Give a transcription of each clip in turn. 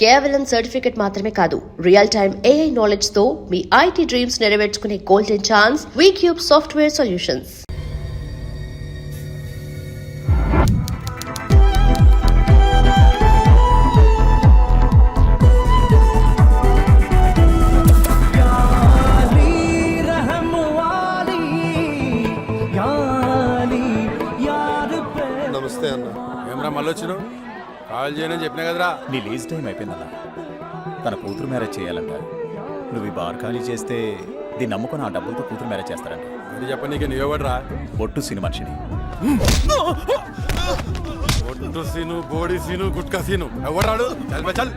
కేవలం సర్టిఫికెట్ మాత్రమే కాదు, రియల్ టైమ్ AI నాలెడ్జ్ తో మీ IT డ్రీమ్స్ నెరవేర్చుకునే golden chance Vcube software solutions. నమస్తే అన్న. ఏమరా మళ్ళీ వచ్చినావు? కాల్ చేయనని చెప్పినా కదరా. నీ లీజ్ టైం అయిపోయిందన్న. తన కూతురు మ్యారేజ్ చేయాలంట. నువ్వు ఈ బార్ ఖాళీ చేస్తే దీన్ని నమ్ముకొని ఆ డబ్బులతో కూతురు మ్యారేజ్ చేస్తారంట. అది చెప్పనీకే నువ్వెవడరా? బొట్టు సీను మనిషిని. ఒట్టు సీను, బోడి సీను, గుట్కా సీను ఎవడాడు? చల్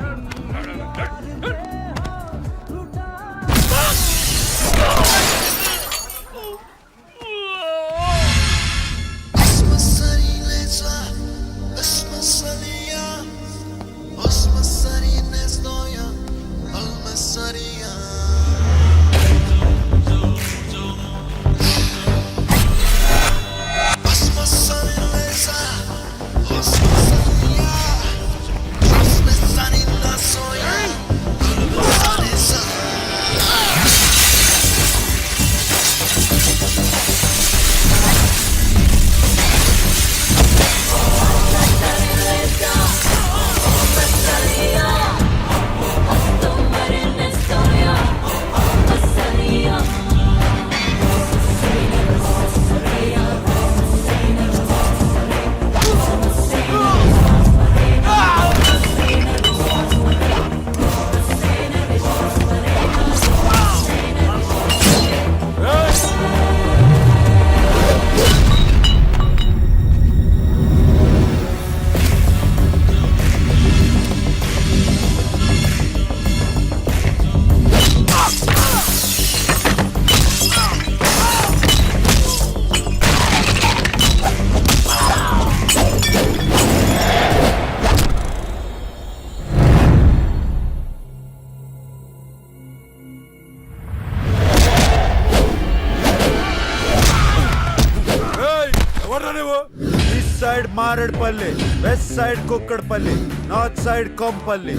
east side Maredpally, west side Kukatpally, north side Kompally,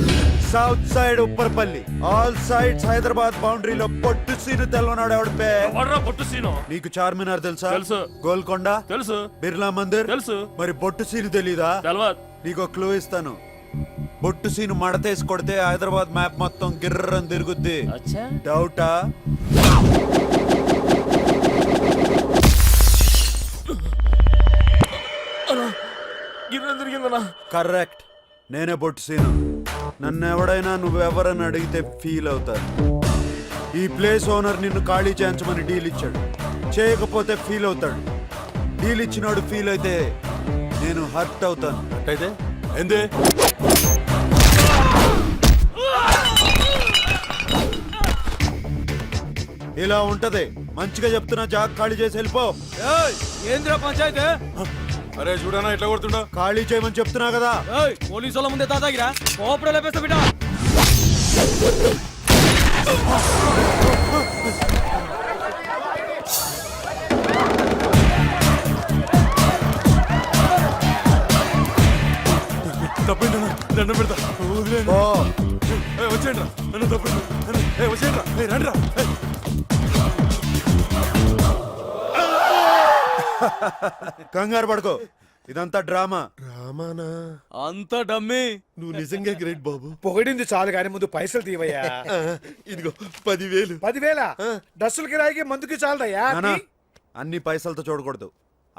south side Upparpally, all sides Hyderabad బౌండరీలో పొట్టు సీను తెల్లనాడు. ఎవడిపే పొట్టు సీను? నీకు చార్మినార్ తెలుసా? తెలుసు. గోల్కొండ తెలుసు. బిర్లా మందిర్ తెలుసు. మరి బొట్టు సీను తెలీదా? తెలవదు. నీకు క్లూ ఇస్తాను. బొట్టు సీను మడతేసి కొడితే హైదరాబాద్ మ్యాప్ మొత్తం గిర్రని తిరుగుద్ది. డౌటా? కరెక్ట్, నేనే బొట్టు సీను. నన్ను ఎవడైనా నువ్వెవరని అడిగితే ఫీల్ అవుతారు. ఈ ప్లేస్ ఓనర్ నిన్ను ఖాళీ చేయించమని డీల్ ఇచ్చాడు. చేయకపోతే ఫీల్ అవుతాడు. డీల్ ఇచ్చినోడు ఫీల్ అయితే నేను హర్ట్ అవుతాను. అయితే ఏంది? ఇలా ఉంటది. మంచిగా చెప్తున్నా, జాగ్ ఖాళీ చేసి వెళ్ళిపో. ఏంద్రా పంచాయతీ? అరే చూడనా ఎట్లా కొడుతుండో. ఖాళీ చేయమని చెప్తున్నా కదా. పోలీసు వాళ్ళ ముందే తాతాగిరా కోపడే లేపేస్తా బిడ్డ. తప్పిందా? దండం పెడతా, వదిలేండి. ఓ వచ్చేయండి రా, నన్ను తప్పింది. వచ్చేయండి రా, రండి రా. కంగారు పడుకో, ఇదంతా డ్రామా. రామానా? అంత డమ్మి. నువ్వు నిజంగా గ్రేట్ బాబు. పొగడింది చాలు కానీ ముందు పైసలు తీవయ్యా. ఇదిగో 10,000. 10,000 డ్రస్సుల కిరాయికి మందుకి చాలదయ్యా. నానా, అన్ని పైసలతో చూడకూడదు.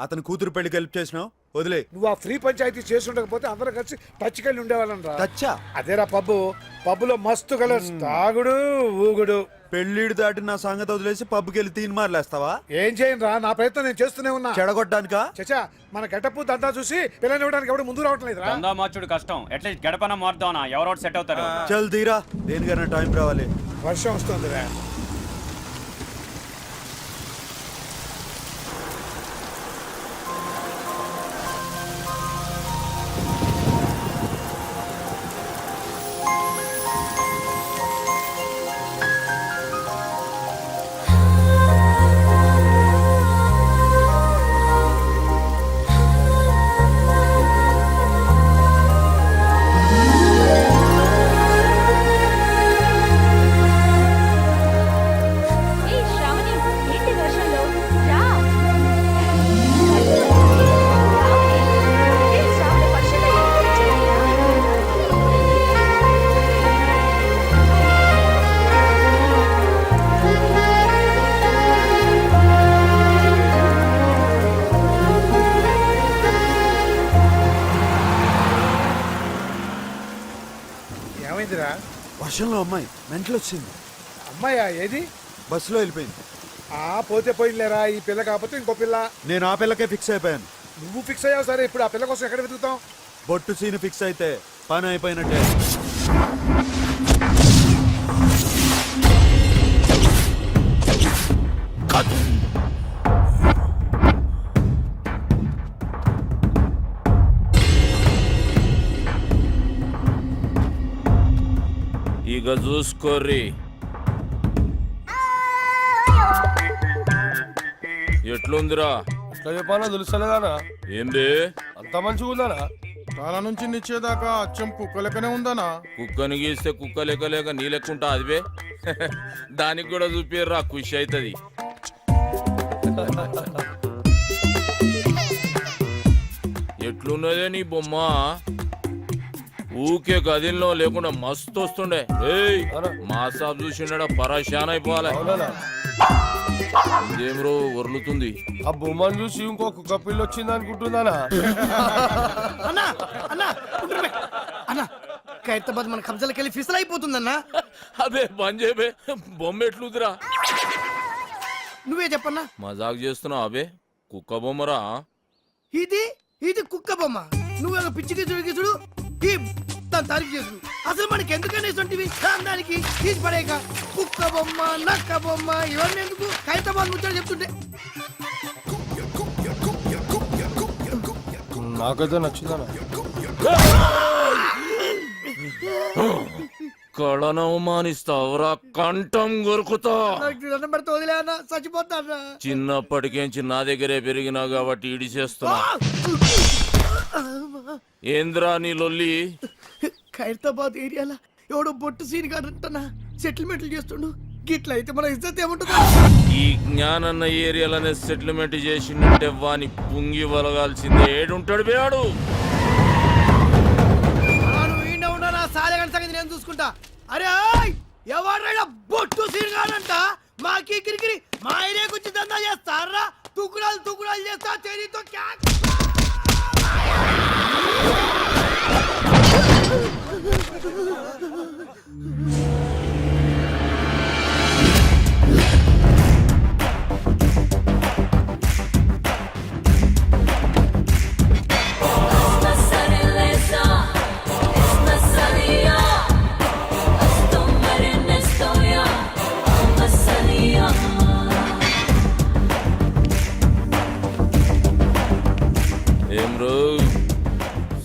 అతని కూతురు పెళ్లికి హెల్ప్ చేసినావు, వదిలే. నువ్వు ఆ ఫ్రీ పంచాయతీ చేసి ఉండకపోతే అందరూ కలిసి టచ్కెళ్ళి ఉండేవాళ్ళం రా. టచ్చా? అదేరా పబ్బులో మస్తు కలర్స్, తాగుడు ఊగుడు. పెళ్లిడు దాటి నా సంగతి వదిలేసి పబ్కి వెళ్ళి తీన్ మార్లేస్తావా? ఏం చేయను రా, నా ప్రయత్నం నేను చేస్తూనే ఉన్నా. చెడగొట్టడానికా? చచ్చా, మన గెటప్ దంతా చూసి పిల్లని ఇవ్వడానికి ఎవడు ముందు రావటం లేదురా. దందా మార్చుడు కష్టం, అట్లీస్ట్ గడపన మారుదాం. ఎవరో సెట్ అవుతారు. చల్ తీరా, దేనికైనా టైం రావాలి. వర్షం వస్తుందిరా. ఏమైందిరా? వర్షంలో అమ్మాయి మెంటలు వచ్చింది. అమ్మాయా? ఏది? బస్సులో వెళ్ళిపోయింది. పోతే పోయిందిలేరా, ఈ పిల్ల కాకపోతే ఇంకో పిల్ల. నేను ఆ పిల్లకే ఫిక్స్ అయిపోయాను. నువ్వు ఫిక్స్ అయ్యావు సరే, ఇప్పుడు ఆ పిల్ల కోసం ఎక్కడ వెతుకుతాం? బొట్టు సీన్ ఫిక్స్ అయితే పని అయిపోయినట్టే. ఇక చూసుకోర్రి, ఎట్లుందిరా? ఎట్లా చెప్పాలో తెలుస్తలేదానా? ఏంది అంత మంచిగా ఉందానా? కాల నుంచి నిచ్చేదాకా అచ్చం కుక్క లెక్కనే ఉందానా? కుక్కని గీస్తే కుక్క లెక్క లేక నీ లెక్కుంటా అదివే. దానికి కూడా చూపిర్రా, ఖుషి అవుతుంది. ఎట్లున్నదే నీ బొమ్మ? ఊకే గదిలో లేకుండా మస్తు వస్తుండే. ఏయ్ మా సాబ్ చూసిండా పరేషాన్ అయిపోవాలి. ఇదేం రో వర్లుతుంది? ఆ బొమ్మను చూసి ఇంకో కుక్క పిల్ల వచ్చింది అనుకుంటుందానా? అన్నా అన్నా అన్నా ఖైరతాబాద్ మన కబ్జాలకు వెళ్ళి ఫిసల్ అయిపోతుందన్నా. అబే బంజేబే, బొమ్మ ఎట్లుందిరా? నువ్వే చెప్పన్నా. మజాక్ చేస్తున్నావు అబే? కుక్క బొమ్మరా? ఇది ఇది కుక్క బొమ్మ. నువ్వు పిచ్చి గిసుడు ఈ దాని తారీఫ్ చేసుడు. అసలు మనకి ఎందుకని ఇటువంటివి దానికి తీసి పడేక కుక్క బొమ్మ నక్క బొమ్మ ఇవన్నీ ఎందుకు? ఖైరతాబాద్ ముచ్చట చెప్తుంటే నాకైతే నచ్చిందానా? కళను అవమానిస్తావురా, కంఠం కొరుకుతా. దండం పెడితే వదిలే అన్న, చచ్చిపోతా అన్న. చిన్నప్పటికేంచి నా దగ్గరే పెరిగినా కాబట్టి ఇడిచేస్తున్నా. ఏంద్రా నీ లొల్లి? ఖైరతాబాద్ ఏరియాలో ఎవడో బొట్టు సీన్ కాదంటనా సెటిల్మెంట్లు చేస్తుండు. గిట్ల అయితే మన ఇజ్జత్ ఏముంటుందా? ఈ జ్ఞానన్న ఏరియాలనే సెటిల్మెంట్ చేసిందంటే వాని పుంగి వలగాల్సిందే. ఏడుంటాడు బేవాడు? నువ్వు ఈయన ఉన్నా, నా సాలెగంట సంగతి నేను చూసుకుంటా. అరే ఎవరైనా బొట్టు సీన్ కాదంట మాకి కిరికిరి మా ఏరియా గురించి దందా చేస్తారా? తుకుడాలు తుకుడాలు చేస్తా తెరీతో ఏం రో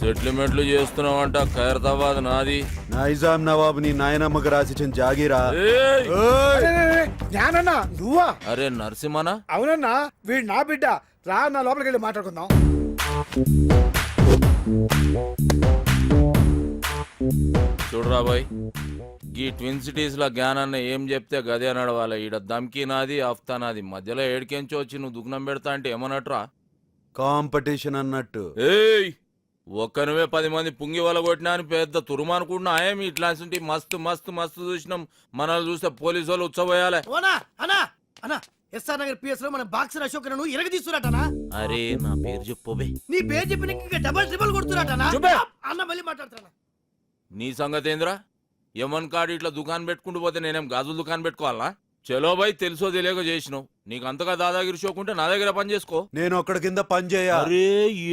సెటిల్మెంట్లు చేస్తున్నావంట? ఖైరతాబాద్ నాది. నైజాం నవాబ్ నీ నాయనమ్మకు రాసిచ్చిన జాగీరా. ఏయ్! జ్ఞానన్నా నువ్వా? అరే నరసింహనా? అవునన్నా, వీడు నా బిడ్డ. రా నా లోపలికి వెళ్ళి మాట్లాడుకుందాం. చూడరా బాయ్, ఈ ట్విన్ సిటీస్ లో జ్ఞానాన్న ఏం చెప్తే గదే నడవాలి. ఈడ దమ్కి నాది, ఆఫ్తా నాది. మధ్యలో ఏడికెంచి వచ్చి నువ్వు దుగ్నం పెడతా అంటే ఏమన్నట్రా? కాంపిటీషన్ అన్నట్టు. ఏయ్, ఒక్కనివే 10 మంది పుంగి వల కొట్టినా అని పెద్ద తురుమనుకుంటున్నా. ఏమి ఇట్లాంటి మస్తు మస్తు మస్తు చూసినాం. మనల్ని చూస్తే పోలీసు వాళ్ళు ఉచ్చబోయాలే. ఓనా అన్నా అన్నా ఎస్ఆర్ నగర్ పిఎస్ లో మన బాక్సర్ అశోక్ ను ఇరగదీస్తురాటనా? అరే నా పేరు చెప్పోబే. నీ పేరు చెప్పిన ఇంకా డబల్ ట్రిబుల్ కొడుతురాటనా? చూపే. అన్న మళ్ళీ మాట్లాడుతున్నా. నీ సంగతి ఏంద్రా? యమన్ కాడు ఇట్లా దుకాణం పెట్టుకుంటూ పోతే నేనేం గాజులు దుకాణం పెట్టుకోవాలా? చలో బాయ్, తెలుసో తెలియక చేసినావు. నీకు అంతగా దాదాగిరి షోకుంటే నా దగ్గర పని చేసుకో. నేను ఒక్కడి కింద పని చేయ. అరే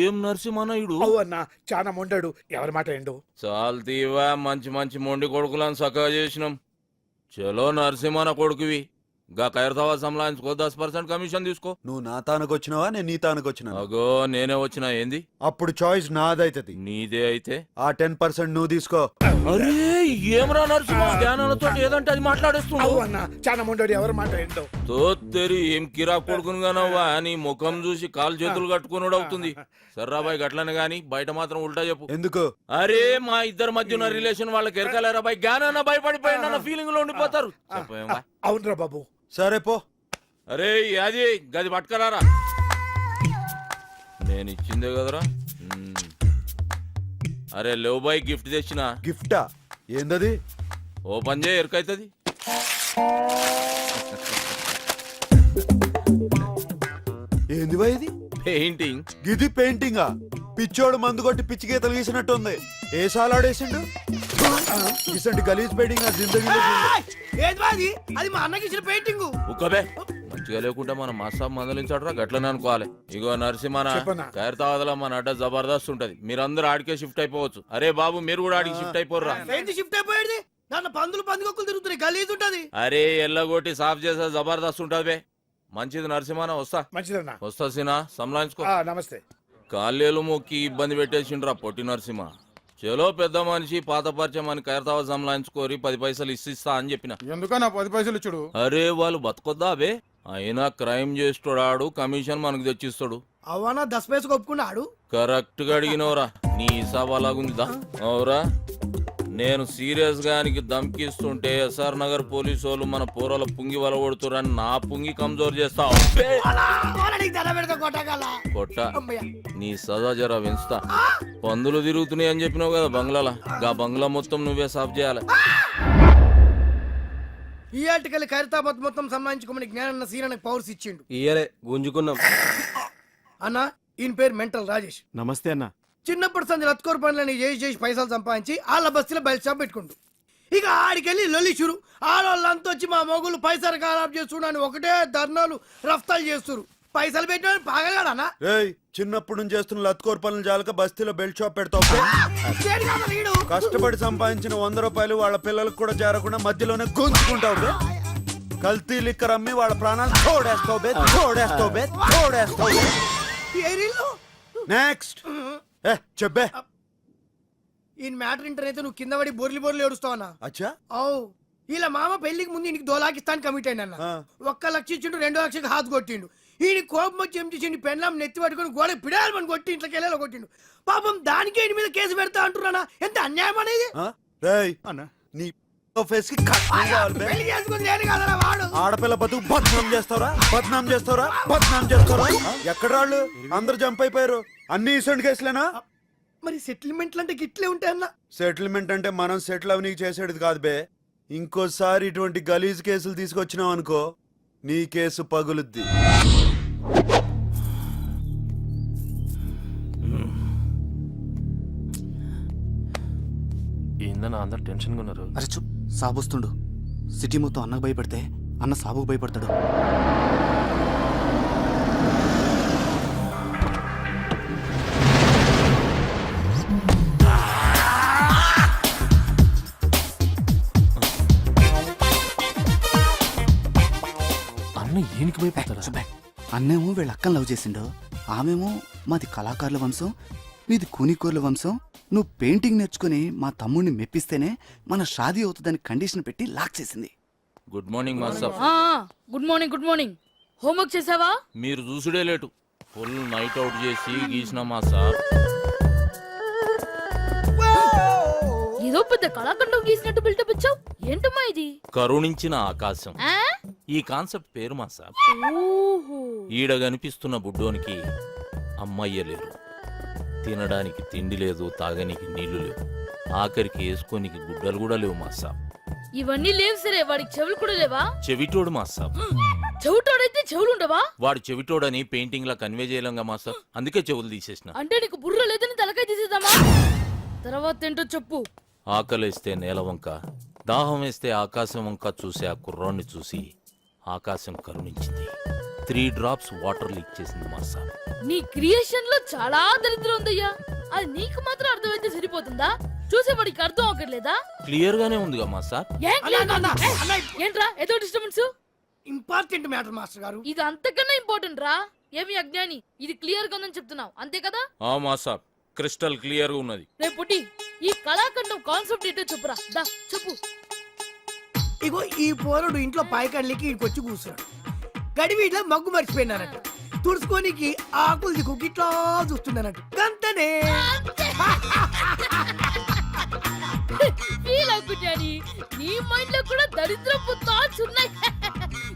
ఏం నరసింహనాయుడు? అవు అన్నా, చాలా మొండాడు. ఎవరి మాట ఏండు? చాలు తీవా, మంచి మంచి మొండి కొడుకులను చక్కగా చేసినాం. చలో నరసింహన కొడుకువి. గా ఖైరతాబాద్ సంలాయించుకో, 10% కమిషన్ తీసుకో. నువ్వు నా తానకు వచ్చినావా, నేను నీ తానకు వచ్చినా? అగో నేనే వచ్చినా. ఏంది? అప్పుడు చాయిస్ నాదైతది. నీదే అయితే ఆ 10% నువ్వు తీసుకో. అరే ఏమరా నరసింహ, జ్ఞానాలతో ఏదంటే అది మాట్లాడేస్తున్నావు. అవు అన్నా, చాలా మొండాడు. ఎవరి మాట ఏంటో? తోత్తెరి ఏం కిరా కొడుకును గానవ్వా అని ముఖం చూసి కాలు చేతులు కట్టుకున్నాడు అవుతుంది. సర్రాబాయ్ గట్లనే గాని బయట మాత్రం ఉల్టా చెప్పు. ఎందుకు? అరే మా ఇద్దరి మధ్య ఉన్న రిలేషన్ వాళ్ళకి ఎరకలేరా బాయ్? జ్ఞానాన్న భయపడిపోయిన ఫీలింగ్ లో ఉండిపోతారు. చెప్పేవా? అవునరా బాబు. సరే పో. అరే అది గది పట్టుకరారా, నేను ఇచ్చిందే కదరా. అరే లేవు బాయ్, గిఫ్ట్ తెచ్చిన. గిఫ్టా? ఏందది? ఓపెన్ చేయ, ఎరకైతుంది. ఏంది బా ఇది? పెయింటింగ్. గిది పెయింటింగా? పిచ్చోడు మందు కొట్టి పిచ్చి గీతలు గీసినట్టుంది. ఏ సాలాడేసిండు? ఇసంటి గలీజ్ పెయింటింగ్ ఆ జిందగీలో చూడలే. ఏది అది అది మా అన్నకి ఇచ్చిన పెయింటింగ్ ఉక్కబే మంచిగా లేకుంటే మన మాసాబ్ మందలించాడరా గట్లనే అనుకోవాలి. ఇగో నరసింహన చెప్పనా? ఖైరతాబాద్లో మన అడ్డ జబర్దస్త్ ఉంటది, మీరందరూ ఆడికే షిఫ్ట్ అయిపోవచ్చు. అరే బాబు మీరు కూడా ఆడికి షిఫ్ట్ అయిపోర్రా. ఏంటి షిఫ్ట్ అయిపోయేది దాంట్లో పందులు పందుకొక్కులు తిరుగుతున్నాయి గలీజ్ ఉంటది. అరే ఎల్లగొట్టి సాఫ్ చేసే జబర్దస్త్ ఉంటది బే. మంచిది నరసింహన, వస్తా మంచిదన్నా. వస్తా సినా సంలాయించుకో. నమస్తే. కాళ్ళేలు మొక్కి ఇబ్బంది పెట్టేసిండ్రా పొట్టి నరసింహ. చలో పెద్ద మనిషి పాత పరిచయం అని ఖైరతాబాద్ సంలాయించుకోరి 10 పైసలు ఇస్తా అని చెప్పిన. ఎందుకన్నా 10 పైసలు ఇచ్చుడు? అరే వాళ్ళు బతకొద్దా బే, అయినా క్రైమ్ చేస్తాడు కమిషన్ మనకు తెచ్చిస్తాడు. అవనా 10 పైసలు ఒప్పుకున్నాడు. కరెక్ట్ గా అడిగినవరా, నీ హిసాబ్ అలాగుందిదా? అవురా, నేను సీరియస్ గానికి ధమ్కిస్తుంటే ఎస్ఆర్ నగర్ పోలీసు వాళ్ళు మన పోరల పుంగి వలగొడుతురని నా పుంగి కమ్జోర్ చేస్తావు. కొట్ట నీ సదా జర పెంచుతా. పందులు తిరుగుతున్నాయి అని చెప్పినావు కదా బంగ్లాలా, గా బంగ్లా మొత్తం నువ్వే సాఫ్ చేయాలి. ఈ ఆర్టికల్ ఖైరతాబాద్ మొత్తం సంబంధించుకోమని జ్ఞానన్న సీనకు పవర్స్ ఇచ్చిండు. ఇయ్యలే గుంజుకున్నాం. అన్న ఈయన పేరు మెంటల్ రాజేష్. నమస్తే అన్న. చిన్నప్పటి సంది రత్కోర్ పనులని చేసి పైసలు సంపాదించి వాళ్ళ బస్తీలో బయట షాప్ పెట్టుకుంటు. ఇక ఆడికెళ్ళి లొల్లి షురు. ఆడవాళ్ళంతా వచ్చి మా మొగులు పైసలు ఖరాబ్ చేస్తున్నాను ఒకటే ధర్నాలు రఫ్తాలు చేస్తున్నారు. పైసలు పెట్టిన పాగలగాడనా? రేయ్ చిన్నప్పుడు నుంచి చేస్తున్న లత్కోర్ పనులు జాలక బస్తీలో బెల్ట్ షాప్ పెడతావు. కష్టపడి సంపాదించిన 100 రూపాయలు వాళ్ళ పిల్లలకు కూడా చేరకుండా మధ్యలోనే గుంజుకుంటావు బే. కల్తీ లిక్కర్ అమ్మి వాళ్ళ ప్రాణాలు తోడేస్తావు బే, తోడేస్తావు బే, తోడేస్తావు బే. నెక్స్ట్ చెప్పే. ఈ మ్యాటర్ ఇంటర్ అయితే నువ్వు కింద పడి బోర్లి బోర్లు ఏడుస్తావన్నా? అచ్చా అవు ఇలా మామ పెళ్లికి ముందు ఇంటికి 2 లక్షలు ఇస్తాను కమిట్ అయిన. 1 లక్ష ఇచ్చిండు, 2 లక్షలకు హాత్ కొట్టిండు. ఈయన కోపం వచ్చి ఏం చేసిండు, పెళ్ళాం నెత్తి పట్టుకుని గోడ పిడాలని కొట్టి ఇంట్లోకి వెళ్ళేలా కొట్టిండు. పాపం దానికి ఈయన మీద కేసు పెడతా అంటున్నానా? ఎంత అన్యాయం అనేది. రేయ్ నీ ఫేస్ కి కట్నం కావాలి బే. పెళ్లి చేసుకుని నేను కదరా వాడు. ఆడపిల్ల బతుకు బద్నాం చేస్తారా, బద్నాం చేస్తారా, బద్నాం చేస్తారా? ఎక్కడ వాళ్ళు అందరు జంప్ అయిపోయారు. అన్ని ఇసంటి కేసులేనా? మరి సెటిల్మెంట్లు అంటే గిట్లే ఉంటాయన్నా? సెటిల్మెంట్ అంటే మనం సెటిల్ అవనీ చేసేది కాదు బే. ఇంకోసారి ఇటువంటి గలీజ్ కేసులు తీసుకొచ్చినావు అనుకో నీ కేసు పగులుద్ది. ఏందన్నా అందరు టెన్షన్గా ఉన్నారు. అరే చూ సాబొస్తుండు. సిటీ మొత్తం అన్నకు భయపడితే అన్న సాబుకు భయపడతాడు. అన్న ఏనికి భయపడతారా? అన్నేమో వీళ్ళ అక్కని లవ్ చేసిండు, ఆమెమో మాది కళాకారుల వంశం, మీది కూనికోర్ల వంశం. నువ్వు పెయింటింగ్ నేర్చుకుని మా తమ్ముడిని మెప్పిస్తేనే మన షాదీ అవుతుందని కండిషన్ పెట్టి లాక్ చేసింది. Good morning master. Good morning. Good morning. Homework చేసావా? మీరు చూసుడే లేటు. ఫుల్ నైట్ అవుట్ చేసి గీసిన మా సార్. ఏదో పెద్ద కళాఖండం గీసినట్టు బిల్డప్ ఇచ్చావు. ఏంటమ్మా ఇది? కరుణించిన ఆకాశం ఆ? ఈ కాన్సెప్ట్ పేరు మా సార్. ఓహో. ఈడ కనిపిస్తున్న బుడ్డోనికి అమ్మయ్య లేరు, తినడానికి తిండి లేదు, తాగనికి నీళ్లు లేవు, ఆఖరికి వేసుకోనికి గుడ్డలు కూడా లేవు మా సాబ్. ఇవన్నీ లేవు సరే, వాడికి చెవులు కూడా లేవా? చెవిటోడు మా సాబ్. చెవిటోడైతే చెవులు ఉండవా? వాడు చెవిటోడని పెయింటింగ్ లా కన్వే చేయలేంగా మా సాబ్, అందుకే చెవులు తీసేసిన. అంటే నీకు బుర్ర లేదని తలకాయ తీసేద్దామా? తర్వాత ఏంటో చెప్పు. ఆకలేస్తే నేల వంక, దాహం వేస్తే ఆకాశం వంక చూసి ఆ కుర్రాన్ని చూసి ఆకాశం కరుణించింది. 3 drops వాటర్ లీక్ చేసింది మా సాబ్. నీ క్రియేషన్ లో చాలా దరిద్రం ఉందయ్యా. అది నీకు మాత్రం అర్థమైతే సరిపోతుందా? చూసేవాడికి అర్థం అవ్వట్లేదా? క్లియర్ గానే ఉందిగా మా సాబ్. ఏంట్రా ఏదో డిస్టర్బెన్స్? ఇంపార్టెంట్ మ్యాటర్ మాస్టర్ గారు. ఇది అంతకన్నా ఇంపార్టెంట్ రా. ఏమి అజ్ఞాని, ఇది క్లియర్ గా ఉందని చెప్తున్నావు అంతే కదా? ఆ మా సాబ్ క్రిస్టల్ క్లియర్ గా ఉన్నది. రేపు పుట్టి ఈ కళాఖండం కాన్సెప్ట్ ఏంటో చెప్పురా. దా చెప్పు. ఇగో ఈ పోరుడు ఇంట్లో పాయకడ్లకి ఇక్కడికి కూర్చున్నాడు. గడివి ఇట్లా మగ్గు మర్చిపోయినానట. తుడుచుకోనికి ఆకులు దిక్కు ఇట్లా చూస్తున్నానట. గంతనే ఫీల్ అవుకుంటాని. నీ మైండ్ లో కూడా దరిద్రపు థాట్స్ ఉన్నాయి.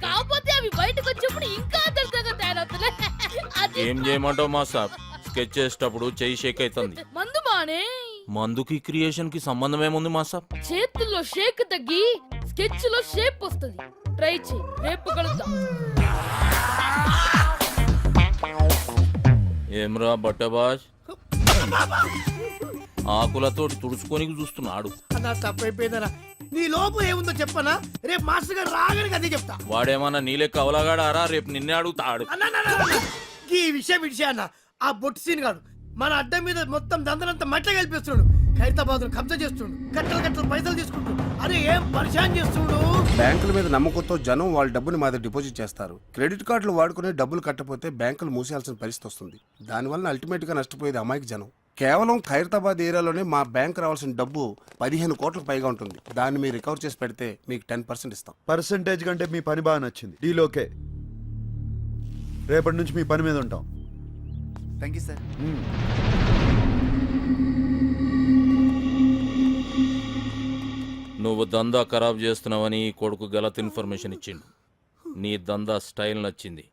కాకపోతే అవి బయటకు వచ్చినప్పుడు ఇంకా దరిద్రంగా తయారవుతున్నాయి. ఏం చేయమంటావు మా సాబ్? స్కెచ్ చేసేటప్పుడు చెయ్యి షేక్ అవుతుంది. మందు మానే. మందుకి క్రియేషన్ కి సంబంధం ఏముంది మా సాబ్? చేతుల్లో షేక్ తగ్గి స్కెచ్ లో షేప్ వస్తుంది. ట్రై చేయి, రేపు కలుద్దాం. ఏమ్రా బట్టబాజ్, ఆకులతోటి తుడుచుకొని చూస్తున్నాడు. అన్నా తప్పైపోయిందనా. నీ లోపం ఏముందో చెప్పనా, రేపు మాస్టర్ గారు రాగానే అదే చెప్తా. వాడేమన్నా నీలెక్క అవలగాడారా? రేపు నిన్నే అడుగుతాడు. ఈ విషయం అన్న, ఆ బొట్టు సీన్ గాడు మన అడ్డం మీద మొత్తం దందనంతా మట్ల కలిపిస్తున్నాడు. ఖైరతాబాద్ కబ్జా చేస్తుండు, కట్టలు పైసలు తీసుకుంటూ. అరే ఏం పరిశాన్ చేస్తుండు. బ్యాంకుల మీద నమ్మకంతో జనం వాళ్ళ డబ్బుని మా దగ్గర డిపాజిట్ చేస్తారు. క్రెడిట్ కార్డులు వాడుకుని డబ్బులు కట్టకపోతే బ్యాంకులు మూసేయాల్సిన పరిస్థితి వస్తుంది. దానివల్ల అల్టిమేట్ గా నష్టపోయేది అమాయక జనం. కేవలం ఖైరతాబాద్ ఏరియాలోనే మా బ్యాంక్ రావాల్సిన డబ్బు 15 కోట్లకు పైగా ఉంటుంది. దాన్ని మీరు రికవర్ చేసి పెడితే మీకు 10% ఇస్తాం. పర్సంటేజ్ కంటే మీ పని బాగా నచ్చింది. Deal okay. రేపటి నుంచి మీ పని మీద ఉంటాం. Thank you sir. నువ్వు దందా ఖరాబ్ చేస్తున్నావని ఈ కొడుకు గలత్ ఇన్ఫర్మేషన్ ఇచ్చిండు. నీ దందా స్టైల్ నచ్చింది.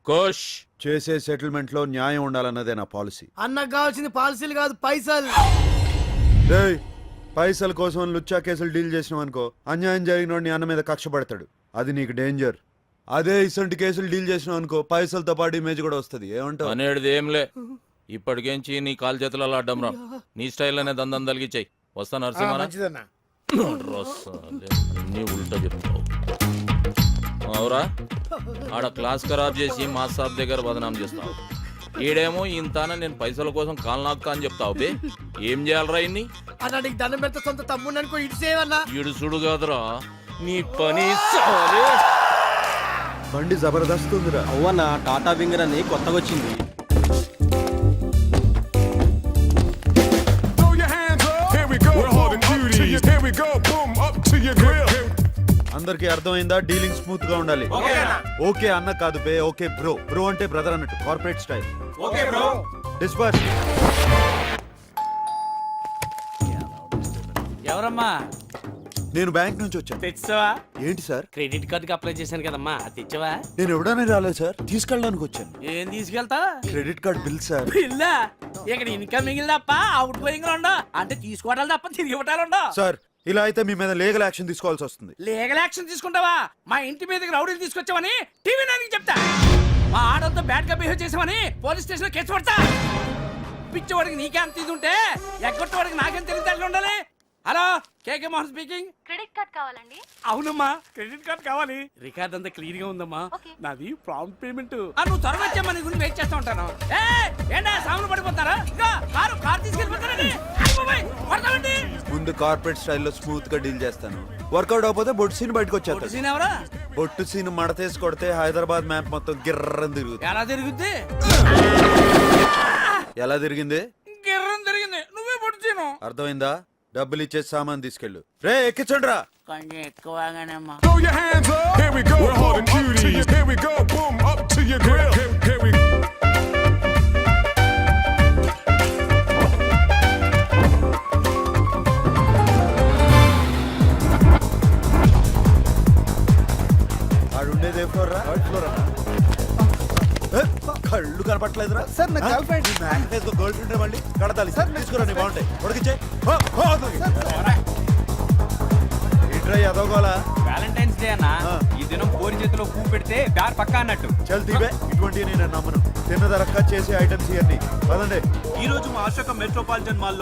కోష్ చేసే సెటిల్మెంట్ లో న్యాయం ఉండాలన్నదే నా పాలసీ. అన్నకు కావాల్సింది పాలసీలు కాదు, పైసలు. రేయ్, పైసల కోసం లుచ్చా కేసులు డీల్ చేసినావు అనుకో, అన్యాయం జరిగిన నీ అన్న మీద కక్ష పడతాడు. అది నీకు డేంజర్. అదే ఇసంటి కేసులు డీల్ చేసినావు అనుకో, పైసలతో పాటు ఇమేజ్ కూడా వస్తుంది. ఏమంటావు? అనేది ఏంలే. ఇప్పటికేంచి నీ కాలు చేతులలో అడ్డం రా. నీ స్టైల్లోనే దందం తలిగిచ్చాయి. వస్తా నరసింహ. మంచిదన్నా. అన్ని ఉల్టా చెప్తావు. అవురా, ఆడ క్లాస్ ఖరాబ్ చేసి మా సాబ్ దగ్గర బదనాం చేస్తావు. ఈడేమో ఇంతాన నేను పైసల కోసం కాలు నాకుతా అని చెప్తావు. బే ఏం చేయాలరా ఇన్ని? అన్న నీకు దండం పెడితే సొంత తమ్ముడు అనుకో, ఇటు చేయవన్నా. ఇడుసుడు కాదురా నీ పని. సాలే. బండి జబర్దస్త్ ఉందిరా. అవ్వన్న టాటా వింగర్ అని కొత్తగా వచ్చింది. అందరికి అర్థమైందా? డీలింగ్ స్మూత్ గా ఉండాలి. ఓకే అన్న కాదు బే, ఓకే బ్రో. బ్రో అంటే బ్రదర్ అన్నట్టు, corporate style. Okay bro. Disperse. ఎవరమ్మా? నేను బ్యాంక్ నుంచి వచ్చాను. తెచ్చావా? ఏంటి సార్? క్రెడిట్ కార్డుకి అప్లై చేశాను కదమ్మా, అది తెచ్చావా? నేను ఎవడనే రాలేదు సార్, తీసుకెళ్ళడానికి వచ్చాను. ఏం తీసుకెళ్తా? Credit card bill sir. బిల్లా? ఇక్కడ ఇన్కమ్ మిగిలి తప్ప అవుట్ గోయింగ్ లో ఉండవు. అంటే తీసుకోవడాలు తప్ప తిరిగి ఇవ్వటాలు ఉండవు. సార్ ఇలా అయితే మీ మీద లీగల్ యాక్షన్ తీసుకోవాల్సి వస్తుంది. లీగల్ యాక్షన్ తీసుకుంటావా? మా ఇంటి మీదకి రౌడీలు తీసుకొచ్చావని టీవీ నైన్కి చెప్తా. మా ఆడలతో బ్యాడ్ గా బిహేవ్ చేసావని పోలీస్ స్టేషన్ లో కేసు పడతా. పిచ్చవాడికి నీకేం తీసి ఉంటే ఎగ్గొట్టవాడికి నాకేం తెలియదు ఉండాలి. హలో, కేకే మోహన్ స్పీకింగ్. క్రెడిట్ కార్డ్ కావాలండి. అవునమ్మా, క్రెడిట్ కార్డ్ కావాలి. రికార్డ్ అంతా క్లియర్ గా ఉందమ్మా. నాది ప్రాంప్ట్ పేమెంట్. నువ్వు త్వరగా వచ్చామా, నీ గురించి వెయిట్ చేస్తా ఉంటాను. ఏంటా సాములు పడిపోతారా? కారు తీసుకెళ్ళిపోతారండి. ముందు కార్పొరేట్ స్టైల్లో స్మూత్ గా డీల్ చేస్తాను. వర్కౌట్ అవకపోతే బొట్టు సీన్ బయటకు వచ్చేస్తాను. సీన్ ఎవరా? బొట్టు సీన్ మడతేసి కొడితే హైదరాబాద్ మ్యాప్ మొత్తం గిర్రం తిరుగుతుంది. ఎలా తిరుగుద్ది? ఎలా తిరిగింది? గిర్రం తిరిగింది. నువ్వే పొడిచాను. అర్థమైందా? డబ్బులు ఇచ్చే సామాన్ తీసుకెళ్ళు. రే ఎక్కించండి రా. కొంచెం ఎక్కువగానేమ్మా. ఆడుండేది ఏ ఫ్లోర్ రా? కళ్ళు కనపట్లేదురా సార్ నా గర్ల్ ఫ్రెండ్. గర్ల్ ఫ్రెండ్ మళ్ళీ కడతాలి సార్. తీసుకురా, నీ బాగుంటాయి. ఉడికిచ్చే ఏంట్రా ఎదవగోలా? వ్యాలంటైన్స్ డే అన్న, ఈ దినం కోరి చేతిలో పువ్వు పెడితే బ్యార్ పక్కా అన్నట్టు. చల్ తీవే, ఇటువంటి నేను నమ్మను. తిన్నదరక్క చేసే ఐటమ్స్ ఇవన్నీ పదండి. ఈ రోజు మా అశోక మెట్రోపాలిటన్ మాల్లో